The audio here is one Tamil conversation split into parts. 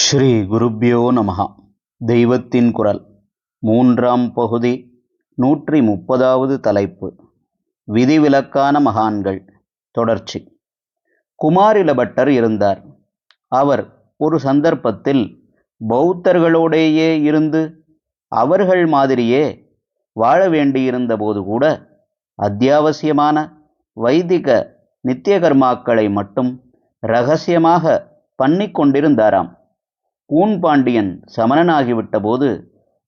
ஸ்ரீ குருப்யோ நமஹ. தெய்வத்தின் குரல் மூன்றாம் பகுதி 130வது தலைப்பு. விதிவிலக்கான மகான்கள். தொடர்ச்சி. குமாரிலபட்டர் இருந்தார். அவர் ஒரு சந்தர்ப்பத்தில் பௌத்தர்களோடேயே இருந்து அவர்கள் மாதிரியே வாழ வேண்டியிருந்த போது கூட அத்தியாவசியமான வைதிக நித்தியகர்மாக்களை மட்டும் இரகசியமாக பண்ணிக் கொண்டிருந்தாராம். கூன்பாண்டியன் சமணனாகிவிட்ட போது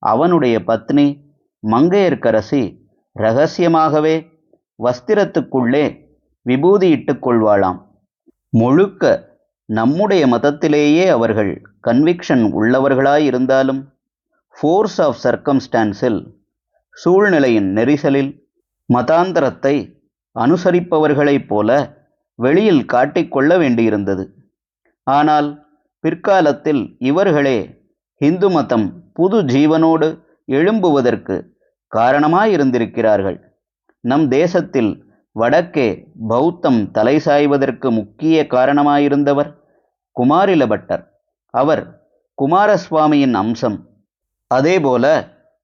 அவனுடைய பத்னி மங்கையர்க்கரசி இரகசியமாகவே வஸ்திரத்துக்குள்ளே விபூதி இட்டுக் கொள்வாளாம். முழுக்க நம்முடைய மதத்திலேயே அவர்கள் கன்விக்ஷன் உள்ளவர்களாயிருந்தாலும் ஃபோர்ஸ் ஆஃப் சர்க்கம்ஸ்டான்ஸில், சூழ்நிலையின் நெரிசலில் மதாந்தரத்தை அனுசரிப்பவர்களைப் போல வெளியில் காட்டிக்கொள்ள வேண்டியிருந்தது. ஆனால் பிற்காலத்தில் இவர்களே இந்து மதம் புது ஜீவனோடு எழும்புவதற்கு காரணமாயிருந்திருக்கிறார்கள். நம் தேசத்தில் வடக்கே பௌத்தம் தலை சாய்வதற்கு முக்கிய காரணமாயிருந்தவர் குமாரிலபட்டர். அவர் குமாரசுவாமியின் அம்சம். அதேபோல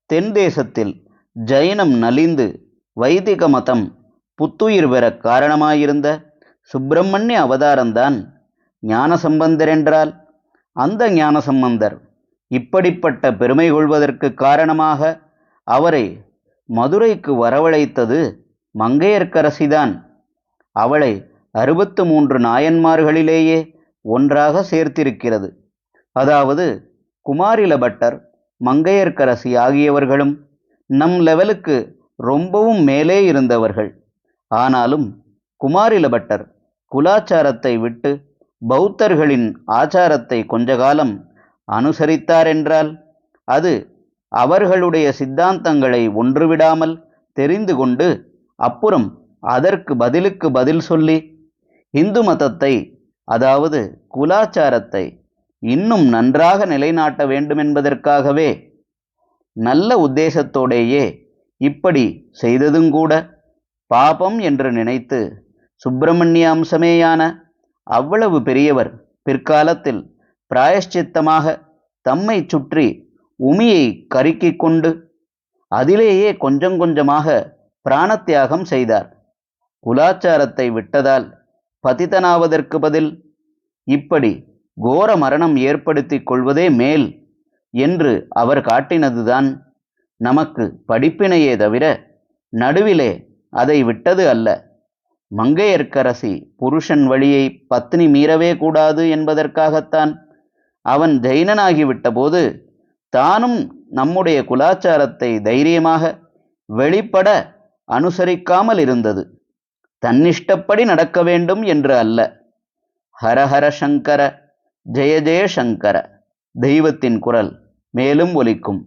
தென் தேசத்தில் ஜைனம் நலிந்து வைதிக மதம் புத்துயிர் பெற காரணமாயிருந்த சுப்பிரமணிய அவதாரம்தான் ஞானசம்பந்தரென்றால், அந்த ஞானசம்பந்தர் இப்படிப்பட்ட பெருமை கொள்வதற்கு காரணமாக அவரை மதுரைக்கு வரவழைத்தது மங்கையர்க்கரசிதான். அவளை 63 நாயன்மார்களிலேயே ஒன்றாக சேர்த்திருக்கிறது. அதாவது குமாரிலபட்டர், மங்கையர்க்கரசி ஆகியவர்களும் நம் லெவலுக்கு ரொம்பவும் மேலே இருந்தவர்கள். ஆனாலும் குமாரிலபட்டர் குலாச்சாரத்தை விட்டு பௌத்தர்களின் ஆச்சாரத்தை கொஞ்ச காலம் அனுசரித்தாரென்றால் அது அவர்களுடைய சித்தாந்தங்களை ஒன்றுவிடாமல் தெரிந்து கொண்டு அப்புறம் அதற்கு பதிலுக்கு பதில் சொல்லி இந்து மதத்தை, அதாவது குலாச்சாரத்தை இன்னும் நன்றாக நிலைநாட்ட வேண்டுமென்பதற்காகவே நல்ல உத்தேசத்தோடேயே இப்படி செய்ததுங்கூட பாபம் என்று நினைத்து சுப்பிரமணிய அம்சமேயான அவ்வளவு பெரியவர் பிற்காலத்தில் பிராயஷ்சித்தமாக தம்மை சுற்றி உமியை கருக்கிக் கொண்டு அதிலேயே கொஞ்சம் கொஞ்சமாக பிராணத்தியாகம் செய்தார். குலாச்சாரத்தை விட்டதால் பதிதனாவதற்கு பதில் இப்படி கோர மரணம் ஏற்படுத்தி கொள்வதே மேல் என்று அவர் காட்டினதுதான் நமக்கு படிப்பினையே தவிர நடுவிலே அதை விட்டது அல்ல. மங்கையர்க்கரசி புருஷன் வழியை பத்னி மீறவே கூடாது என்பதற்காகத்தான் அவன் ஜெயினனாகிவிட்ட போது தானும் நம்முடைய குலாச்சாரத்தை தைரியமாக வெளிப்பட அனுசரிக்காமல் இருந்தது. தன்னிஷ்டப்படி நடக்க வேண்டும் என்று அல்ல. ஹரஹர சங்கர, ஜெய ஜெய சங்கர. தெய்வத்தின் குரல் மேலும் ஒலிக்கும்.